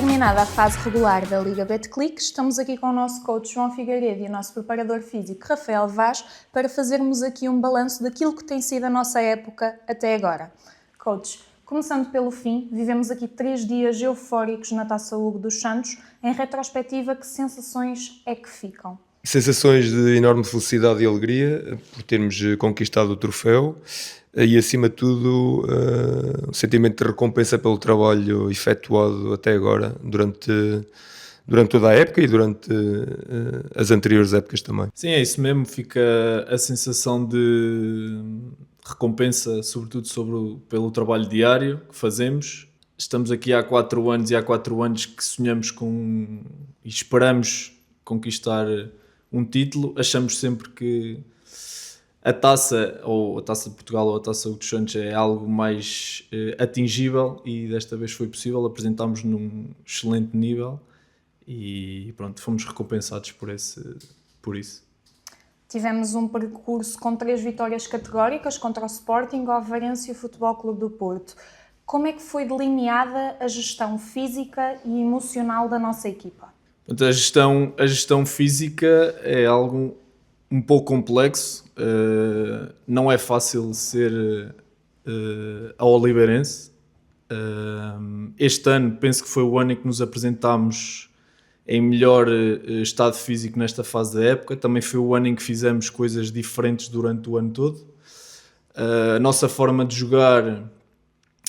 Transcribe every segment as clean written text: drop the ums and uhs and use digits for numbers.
terminada a fase regular da Liga Betclic, estamos aqui com o nosso coach João Figueiredo e o nosso preparador físico Rafael Vaz para fazermos aqui um balanço daquilo que tem sido a nossa época até agora. Coach, começando pelo fim, vivemos aqui 3 dias eufóricos na Taça Hugo dos Santos. Em retrospectiva, que sensações é que ficam? Sensações de enorme felicidade e alegria por termos conquistado o troféu e, acima de tudo, um sentimento de recompensa pelo trabalho efetuado até agora, durante toda a época e durante as anteriores épocas também. Sim, é isso mesmo. Fica a sensação de recompensa, sobretudo pelo trabalho diário que fazemos. Estamos aqui há 4 anos e há 4 anos que sonhamos com e esperamos conquistar um título. Achamos sempre que a taça, ou a Taça de Portugal ou a Taça Hugo dos Santos, é algo mais atingível, e desta vez foi possível. Apresentámos num excelente nível e pronto, fomos recompensados por isso. Tivemos um percurso com 3 vitórias categóricas contra o Sporting, o Ovarense e o Futebol Clube do Porto. Como é que foi delineada a gestão física e emocional da nossa equipa? A gestão física é algo um pouco complexo. Não é fácil ser a Oliveirense. Este ano penso que foi o ano em que nos apresentámos em melhor estado físico nesta fase da época. Também foi o ano em que fizemos coisas diferentes durante o ano todo. A nossa forma de jogar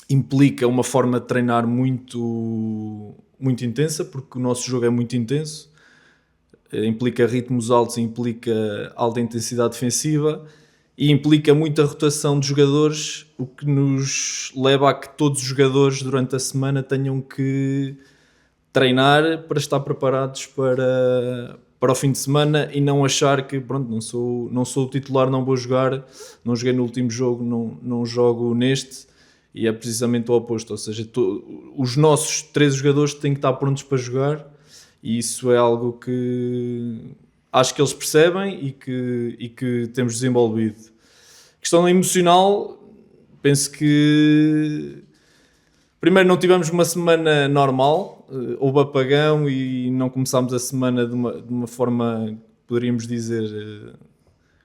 implica uma forma de treinar muito intensa, porque o nosso jogo é muito intenso. Implica ritmos altos, implica alta intensidade defensiva e implica muita rotação de jogadores, o que nos leva a que todos os jogadores durante a semana tenham que treinar para estar preparados para o fim de semana e não achar que pronto, não sou o titular, não vou jogar, não joguei no último jogo, não jogo neste. E é precisamente o oposto, ou seja, os nossos 13 jogadores têm que estar prontos para jogar, e isso é algo que acho que eles percebem e que temos desenvolvido. Questão emocional, penso que primeiro não tivemos uma semana normal, houve apagão e não começámos a semana de uma forma, poderíamos dizer,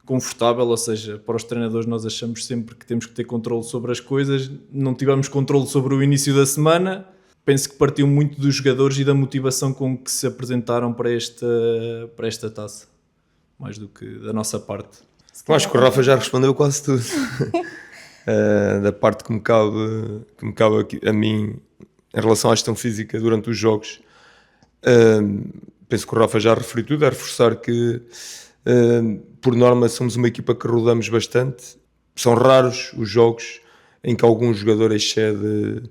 confortável, ou seja, para os treinadores nós achamos sempre que temos que ter controle sobre as coisas. Não tivemos controle sobre o início da semana. Penso que partiu muito dos jogadores e da motivação com que se apresentaram para esta taça, mais do que da nossa parte. Eu acho que o Rafa já respondeu quase tudo. Da parte que me cabe a mim em relação à gestão física durante os jogos, penso que o Rafa já referiu tudo. É reforçar que por norma somos uma equipa que rodamos bastante. São raros os jogos em que algum jogador excede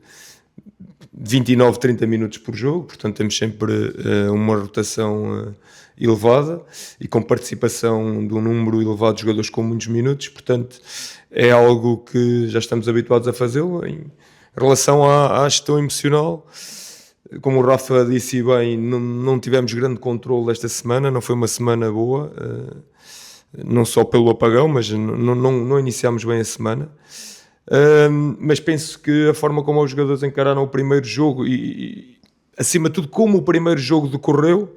29, 30 minutos por jogo, portanto temos sempre uma rotação elevada e com participação de um número elevado de jogadores com muitos minutos. Portanto é algo que já estamos habituados a fazê-lo. Em relação à gestão emocional, como o Rafa disse bem, não tivemos grande controle esta semana, não foi uma semana boa, não só pelo apagão, mas não iniciámos bem a semana. Mas penso que a forma como os jogadores encararam o primeiro jogo e acima de tudo como o primeiro jogo decorreu,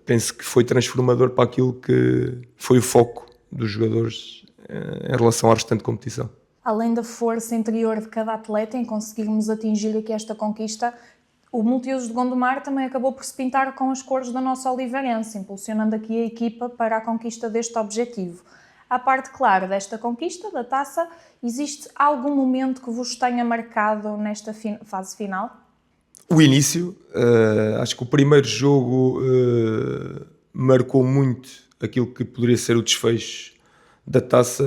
penso que foi transformador para aquilo que foi o foco dos jogadores em relação à restante competição. Além da força interior de cada atleta em conseguirmos atingir aqui esta conquista, o Multiusos de Gondomar também acabou por se pintar com as cores da nossa Oliveirense, impulsionando aqui a equipa para a conquista deste objetivo. À parte, claro, desta conquista, da taça, existe algum momento que vos tenha marcado nesta fase final? O início, acho que o primeiro jogo marcou muito aquilo que poderia ser o desfecho da taça.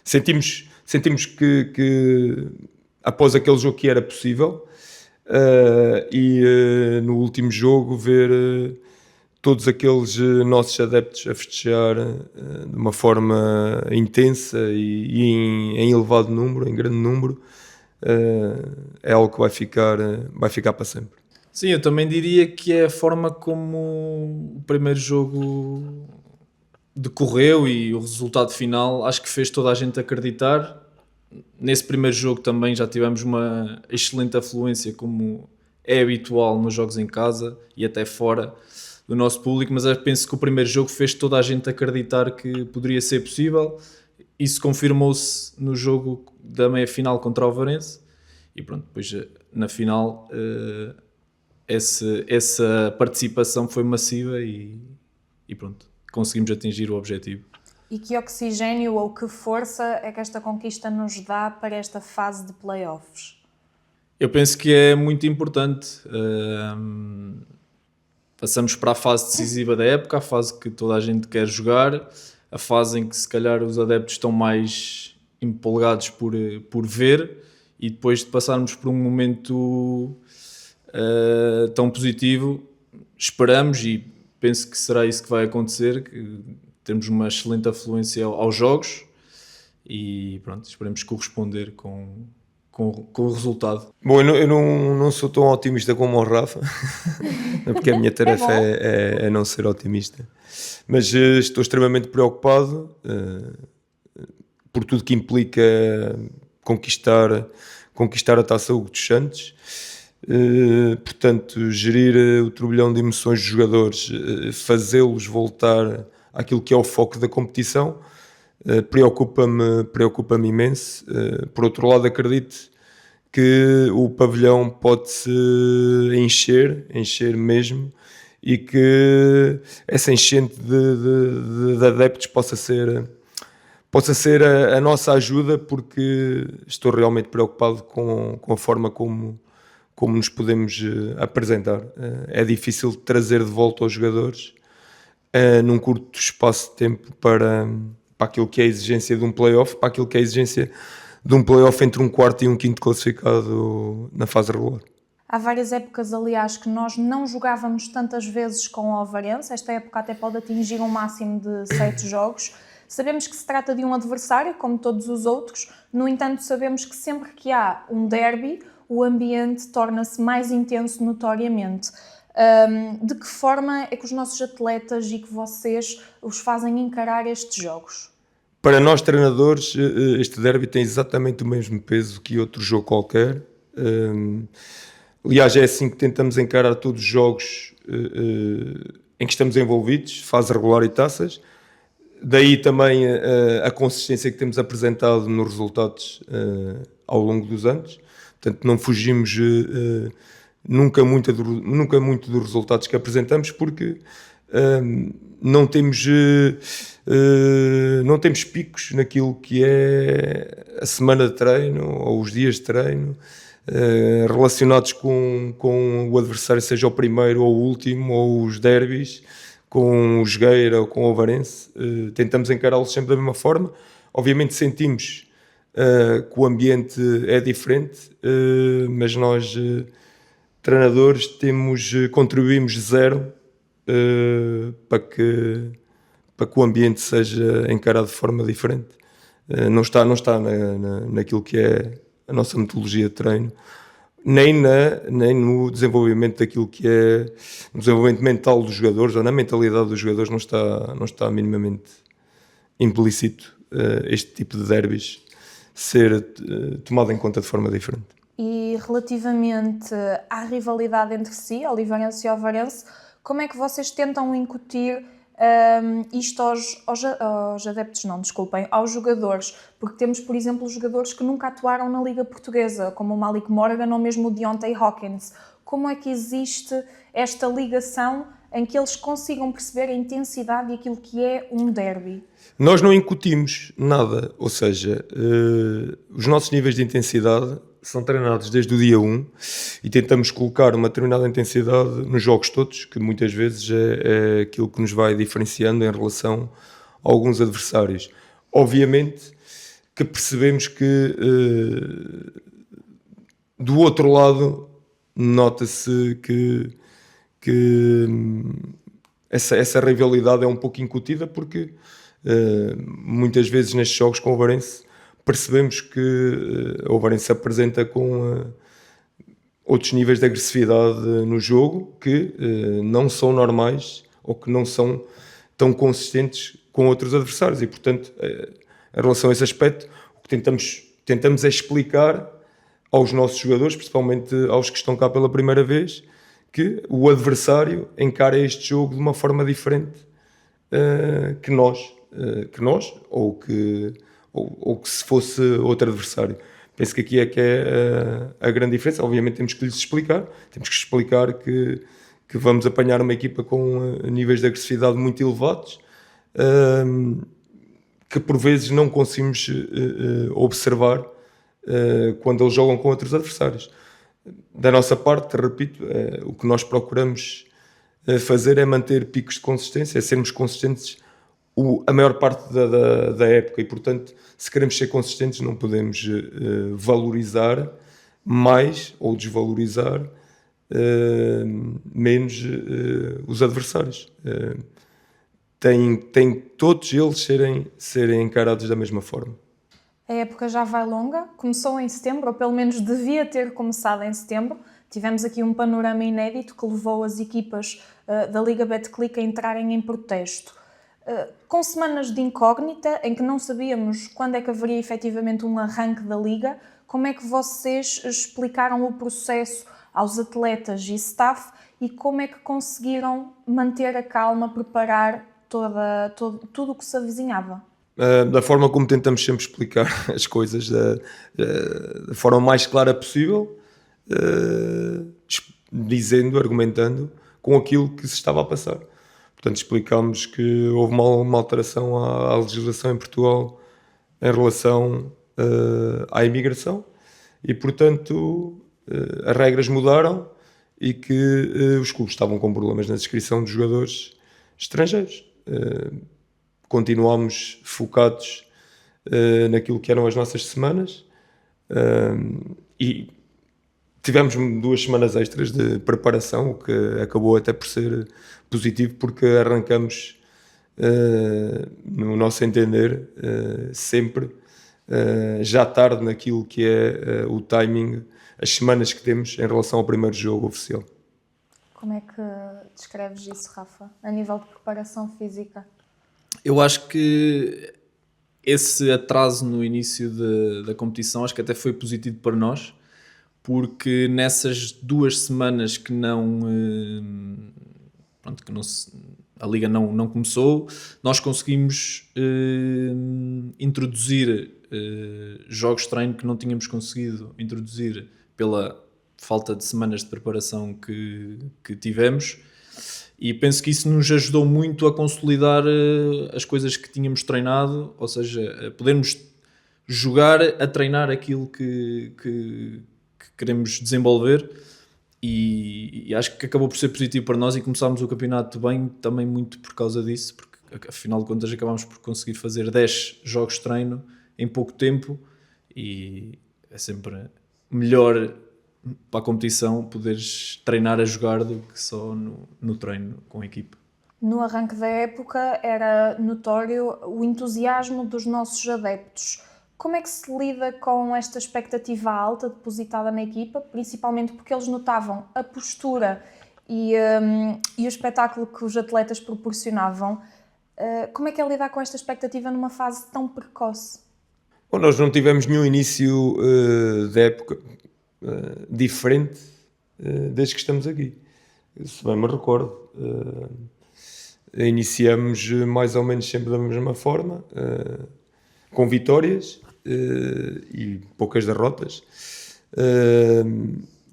Sentimos que após aquele jogo que era possível, no último jogo ver todos aqueles nossos adeptos a festejar de uma forma intensa e em elevado número, em grande número, é algo que vai ficar para sempre. Sim, eu também diria que é a forma como o primeiro jogo decorreu e o resultado final, acho que fez toda a gente acreditar. Nesse primeiro jogo também já tivemos uma excelente afluência, como é habitual nos jogos em casa e até fora do nosso público, mas eu penso que o primeiro jogo fez toda a gente acreditar que poderia ser possível. Isso confirmou-se no jogo da meia-final contra o Alvarense e pronto, depois na final essa participação foi massiva e pronto, conseguimos atingir o objetivo. E que oxigênio ou que força é que esta conquista nos dá para esta fase de playoffs? Eu penso que é muito importante. Passamos para a fase decisiva da época, a fase que toda a gente quer jogar, a fase em que se calhar os adeptos estão mais empolgados por ver, e depois de passarmos por um momento tão positivo, esperamos e penso que será isso que vai acontecer, que temos uma excelente afluência aos jogos e pronto, esperemos corresponder com o resultado. Bom, eu não sou tão otimista como o Rafa, porque a minha tarefa é não ser otimista. Mas estou extremamente preocupado por tudo que implica conquistar a Taça Hugo dos Santos. Portanto, gerir o turbilhão de emoções dos jogadores, fazê-los voltar àquilo que é o foco da competição, preocupa-me imenso. Por outro lado, acredito que o pavilhão pode-se encher mesmo, e que essa enchente de adeptos possa ser a nossa ajuda, porque estou realmente preocupado com a forma como nos podemos apresentar. É difícil trazer de volta os jogadores num curto espaço de tempo para aquilo que é a exigência de um play-off, para aquilo que é a exigência de um play-off entre um quarto e um quinto classificado na fase regular. Há várias épocas, aliás, que nós não jogávamos tantas vezes com o Alvarense. Esta época até pode atingir um máximo de 7 jogos. Sabemos que se trata de um adversário, como todos os outros. No entanto, sabemos que sempre que há um derby, o ambiente torna-se mais intenso notoriamente. De que forma é que os nossos atletas e que vocês os fazem encarar estes jogos? Para nós treinadores, este derby tem exatamente o mesmo peso que outro jogo qualquer. Aliás, é assim que tentamos encarar todos os jogos em que estamos envolvidos, fase regular e taças. Daí também a consistência que temos apresentado nos resultados ao longo dos anos. Portanto, não fugimos nunca muito dos resultados que apresentamos, porque não temos picos naquilo que é a semana de treino ou os dias de treino relacionados com o adversário, seja o primeiro ou o último, ou os derbys, com o Jogueira ou com o Alvarense. Tentamos encará-los sempre da mesma forma. Obviamente sentimos que o ambiente é diferente, mas nós, treinadores, contribuímos zero para que o ambiente seja encarado de forma diferente. Não está naquilo que é a nossa metodologia de treino, nem no desenvolvimento daquilo que é o desenvolvimento mental dos jogadores, ou na mentalidade dos jogadores. Não está minimamente implícito este tipo de derbys ser tomado em conta de forma diferente. E relativamente à rivalidade entre si, Oliveirense e Alvarense, como é que vocês tentam incutir isto aos adeptos, aos jogadores? Porque temos, por exemplo, jogadores que nunca atuaram na Liga Portuguesa, como o Malik Morgan ou mesmo o Deontay Hawkins. Como é que existe esta ligação em que eles consigam perceber a intensidade e aquilo que é um derby? Nós não incutimos nada, ou seja, os nossos níveis de intensidade são treinados desde o dia 1 e tentamos colocar uma determinada intensidade nos jogos todos, que muitas vezes é aquilo que nos vai diferenciando em relação a alguns adversários. Obviamente que percebemos que do outro lado nota-se que essa rivalidade é um pouco incutida, porque muitas vezes nestes jogos com o Alvarense percebemos que o Alvarense se apresenta com outros níveis de agressividade no jogo que não são normais ou que não são tão consistentes com outros adversários, e portanto em relação a esse aspecto o que tentamos é explicar aos nossos jogadores, principalmente aos que estão cá pela primeira vez, que o adversário encara este jogo de uma forma diferente que nós, ou que se fosse outro adversário. Penso que aqui é que é a grande diferença. Obviamente temos que lhes explicar, que vamos apanhar uma equipa com níveis de agressividade muito elevados, que por vezes não conseguimos observar quando eles jogam com outros adversários. Da nossa parte, repito, o que nós procuramos fazer é manter picos de consistência, é sermos consistentes a maior parte da época, e portanto, se queremos ser consistentes, não podemos valorizar mais ou desvalorizar menos os adversários. Tem todos eles serem encarados da mesma forma. A época já vai longa, começou em setembro, ou pelo menos devia ter começado em setembro. Tivemos aqui um panorama inédito que levou as equipas da Liga Betclic a entrarem em protesto. Com semanas de incógnita, em que não sabíamos quando é que haveria efetivamente um arranque da Liga, como é que vocês explicaram o processo aos atletas e staff e como é que conseguiram manter a calma, preparar tudo o que se avizinhava? Da forma como tentamos sempre explicar as coisas, da forma mais clara possível, dizendo, argumentando com aquilo que se estava a passar. Portanto, explicámos que houve uma alteração à legislação em Portugal em relação à imigração e, portanto, as regras mudaram e que os clubes estavam com problemas na inscrição de jogadores estrangeiros. Continuámos focados naquilo que eram as nossas semanas e tivemos 2 semanas extras de preparação, o que acabou até por ser positivo, porque arrancamos, no nosso entender, sempre já tarde naquilo que é o timing, as semanas que temos em relação ao primeiro jogo oficial. Como é que descreves isso, Rafa, a nível de preparação física? Eu acho que esse atraso no início da competição acho que até foi positivo para nós, porque nessas 2 semanas que a Liga não começou, nós conseguimos introduzir jogos de treino que não tínhamos conseguido introduzir pela falta de semanas de preparação que tivemos. E penso que isso nos ajudou muito a consolidar as coisas que tínhamos treinado, ou seja, a podermos jogar a treinar aquilo que queremos desenvolver, e acho que acabou por ser positivo para nós e começámos o campeonato bem, também muito por causa disso, porque afinal de contas acabámos por conseguir fazer 10 jogos de treino em pouco tempo, e é sempre melhor para a competição poderes treinar a jogar do que só no treino com a equipe. No arranque da época era notório o entusiasmo dos nossos adeptos. Como é que se lida com esta expectativa alta depositada na equipa, principalmente porque eles notavam a postura e o espetáculo que os atletas proporcionavam? Como é que é lidar com esta expectativa numa fase tão precoce? Bom, nós não tivemos nenhum início da época diferente desde que estamos aqui. Se bem me recordo, iniciamos mais ou menos sempre da mesma forma, com vitórias e poucas derrotas.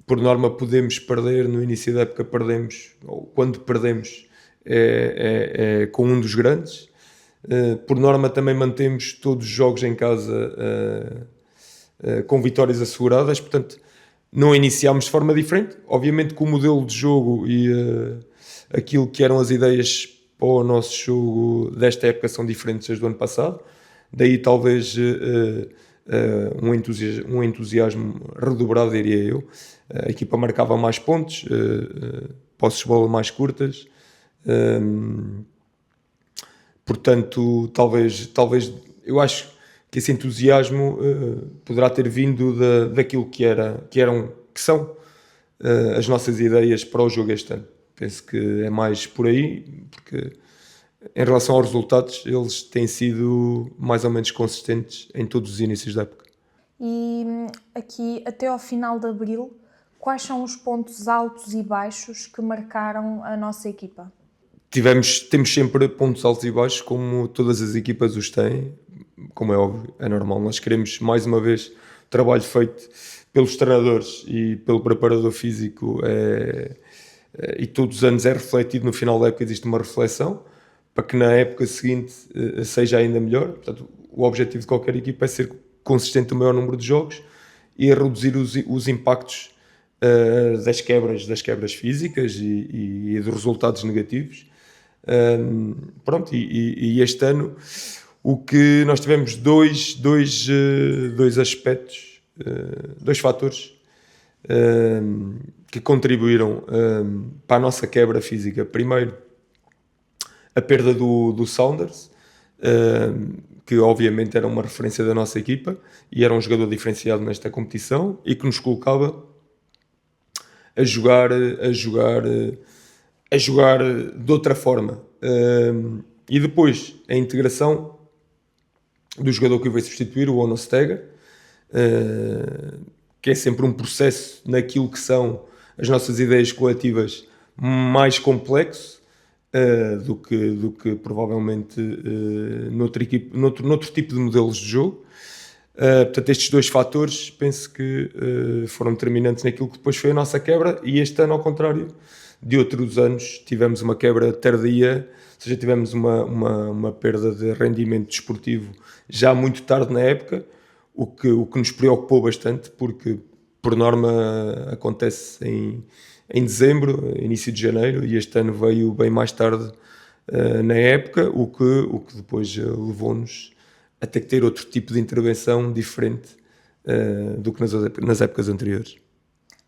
Por norma podemos perder, no início da época perdemos, ou quando perdemos é com um dos grandes. Por norma também mantemos todos os jogos em casa com vitórias asseguradas, portanto não iniciámos de forma diferente. Obviamente que o modelo de jogo e aquilo que eram as ideias para o nosso jogo desta época são diferentes das do ano passado, daí talvez um entusiasmo redobrado, diria eu. A equipa marcava mais pontos, posses de bola mais curtas, portanto talvez eu acho que esse entusiasmo poderá ter vindo daquilo que são as nossas ideias para o jogo este ano. Penso que é mais por aí, porque em relação aos resultados eles têm sido mais ou menos consistentes em todos os inícios da época. E aqui, até ao final de abril, quais são os pontos altos e baixos que marcaram a nossa equipa? Temos sempre pontos altos e baixos, como todas as equipas os têm, como é óbvio, é normal. Nós queremos, mais uma vez, o trabalho feito pelos treinadores e pelo preparador físico e todos os anos é refletido. No final da época existe uma reflexão para que na época seguinte seja ainda melhor. Portanto, o objetivo de qualquer equipa é ser consistente no maior número de jogos e a reduzir os impactos das quebras físicas e dos resultados negativos. E este ano o que nós tivemos dois aspectos, dois fatores que contribuíram para a nossa quebra física. Primeiro, a perda do Saunders, que obviamente era uma referência da nossa equipa e era um jogador diferenciado nesta competição e que nos colocava a jogar de outra forma. E depois a integração do jogador que o veio substituir, o Ono Stega, que é sempre um processo naquilo que são as nossas ideias coletivas mais complexo do que provavelmente noutro tipo de modelos de jogo. Portanto, estes dois fatores penso que foram determinantes naquilo que depois foi a nossa quebra, e este ano, ao contrário de outros anos, tivemos uma quebra tardia, ou seja, tivemos uma perda de rendimento desportivo já muito tarde na época, o que nos preocupou bastante, porque por norma acontece em dezembro, início de janeiro, e este ano veio bem mais tarde na época, o que depois levou-nos a ter que ter outro tipo de intervenção diferente do que nas épocas anteriores.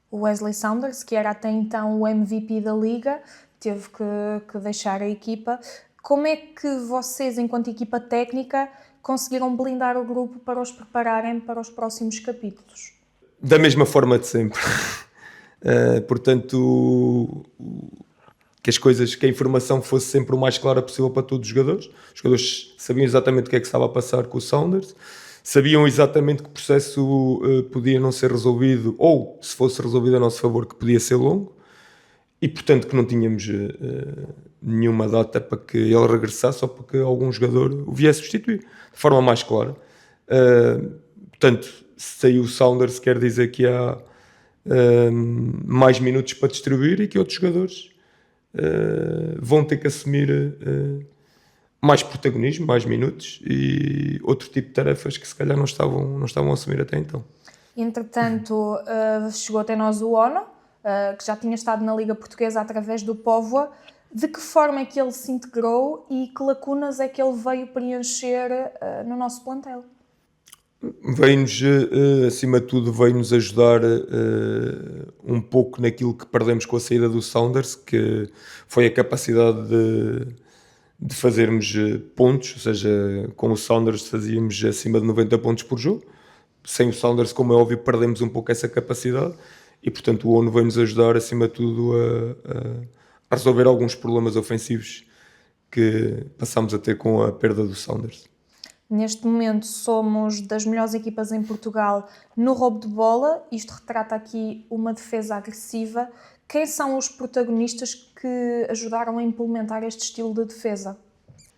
O Wesley Saunders, que era até então o MVP da Liga, teve que deixar a equipa. Como é que vocês, enquanto equipa técnica, conseguiram blindar o grupo para os prepararem para os próximos capítulos? Da mesma forma de sempre. Portanto, que a informação fosse sempre o mais clara possível para todos os jogadores. Os jogadores sabiam exatamente o que é que estava a passar com o Saunders, sabiam exatamente que o processo podia não ser resolvido, ou se fosse resolvido a nosso favor, que podia ser longo, e portanto que não tínhamos nenhuma data para que ele regressasse ou para que algum jogador o viesse substituir, de forma mais clara. Portanto, se saiu o Saunders, quer dizer que há mais minutos para distribuir e que outros jogadores vão ter que assumir mais protagonismo, mais minutos e outro tipo de tarefas que se calhar não estavam a assumir até então. Entretanto, chegou até nós o Ono, que já tinha estado na Liga Portuguesa através do Póvoa. De que forma é que ele se integrou e que lacunas é que ele veio preencher no nosso plantel? Veio-nos, acima de tudo, veio-nos ajudar um pouco naquilo que perdemos com a saída do Saunders, que foi a capacidade de fazermos pontos, ou seja, com o Saunders fazíamos acima de 90 pontos por jogo. Sem o Saunders, como é óbvio, perdemos um pouco essa capacidade e, portanto, o ONU veio-nos ajudar, acima de tudo, a resolver alguns problemas ofensivos que passámos a ter com a perda do Saunders. Neste momento somos das melhores equipas em Portugal no roubo de bola. Isto retrata aqui uma defesa agressiva. Quem são os protagonistas que ajudaram a implementar este estilo de defesa?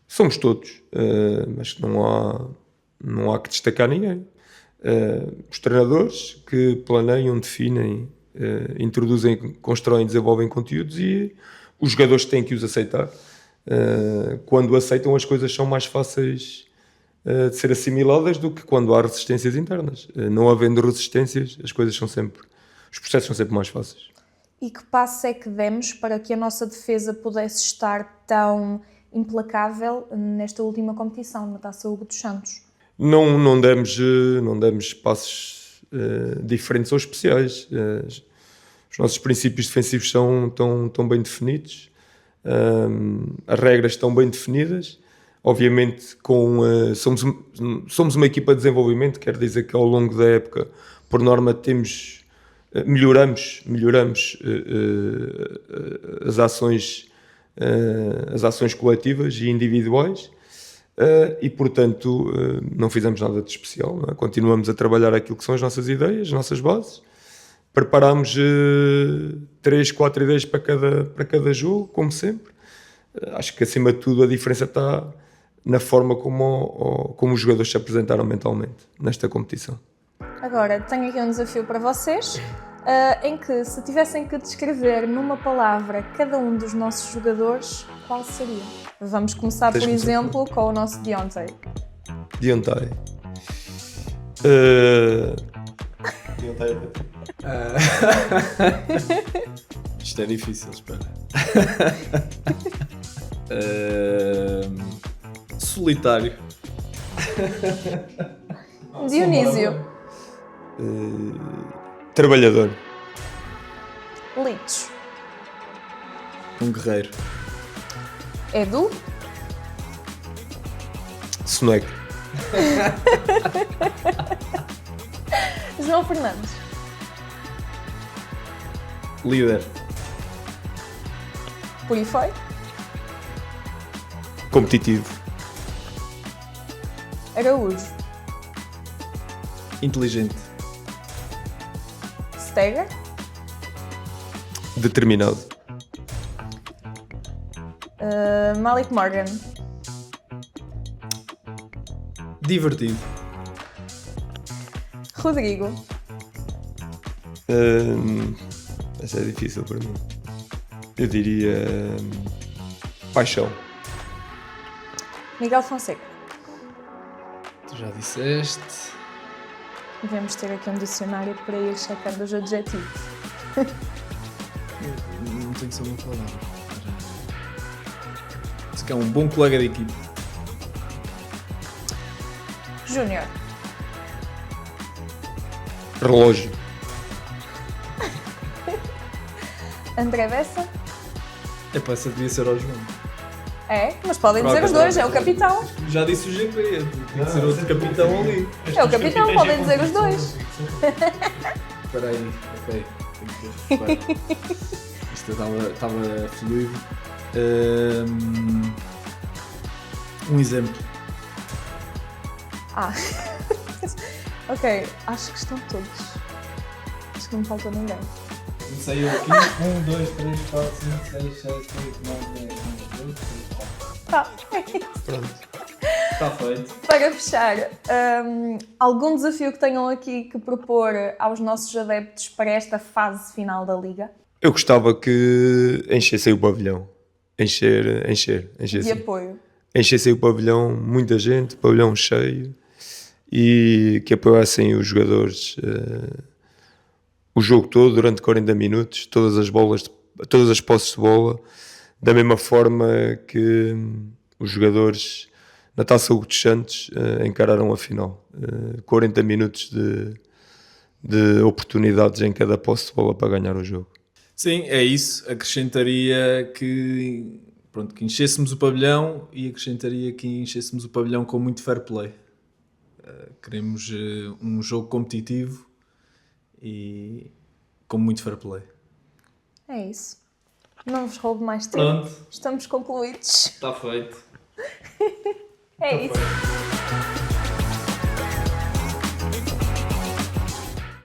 Somos todos, mas que não há que destacar ninguém. Os treinadores que planeiam, definem, introduzem, constroem, desenvolvem conteúdos e os jogadores têm que os aceitar. Quando aceitam, as coisas são mais fáceis de ser assimiladas do que quando há resistências internas. Não havendo resistências, os processos são sempre mais fáceis. E que passo é que demos para que a nossa defesa pudesse estar tão implacável nesta última competição, na Taça Hugo dos Santos? Não demos passos diferentes ou especiais. Os nossos princípios defensivos estão bem definidos, as regras estão bem definidas. Obviamente, somos uma equipa de desenvolvimento, quer dizer que ao longo da época, por norma, melhoramos as ações coletivas e individuais. E portanto não fizemos nada de especial, não é? Continuamos a trabalhar aquilo que são as nossas ideias, as nossas bases, preparámos 3, 4 ideias para cada jogo, como sempre. Acho que acima de tudo a diferença está na forma como os jogadores se apresentaram mentalmente nesta competição. Agora, tenho aqui um desafio para vocês, em que se tivessem que descrever numa palavra cada um dos nossos jogadores, qual seria? Vamos começar, por exemplo, com o nosso Deontay. Deontay. Deontay. Isto é difícil, espera. Solitário. Dionísio. Trabalhador. Litos. Um guerreiro. Edu. Soneca. João Fernandes. Líder. Por aí foi. Competitivo. Araújo. Inteligente. Stega. Determinado. Malik Morgan. Divertido. Rodrigo. Essa é difícil para mim. Eu diria paixão. Miguel Fonseca. Tu já disseste. Devemos ter aqui um dicionário para ir checando os adjetivos. Não tenho só uma palavra. Isso que é um bom colega de equipe. Júnior. Relógio. André Bessa. Epá, essa devia ser ao João. É, mas podem dizer os dois, é o capitão. Já disse o GP, tem que ser outro capitão ali. É o capitão, podem dizer os dois. Espera aí, ok. Tenho que reparar. Isto estava fluido. Um exemplo. Ok, acho que estão todos. Acho que não falta ninguém. Comecei eu aqui. 1, 2, 3, 4, 5, 6, 7, 8, 9, 10, 11, 12, 13, 14. Tá. Pronto. Está feito. Para fechar, algum desafio que tenham aqui que propor aos nossos adeptos para esta fase final da Liga? Eu gostava que enchessem o pavilhão. Encher De sim. apoio. Enchessem o pavilhão, muita gente, pavilhão cheio, e que apoiassem os jogadores o jogo todo, durante 40 minutos, todas as posses de bola, da mesma forma que os jogadores na Taça Hugo dos Santos encararam a final. 40 minutos de oportunidades em cada posse de bola para ganhar o jogo. Sim, é isso. Acrescentaria que enchêssemos o pavilhão e acrescentaria que enchêssemos o pavilhão com muito fair play. Queremos um jogo competitivo e com muito fair play. É isso. Não vos roubo mais tempo. Pronto. Estamos concluídos. Está feito. É isso.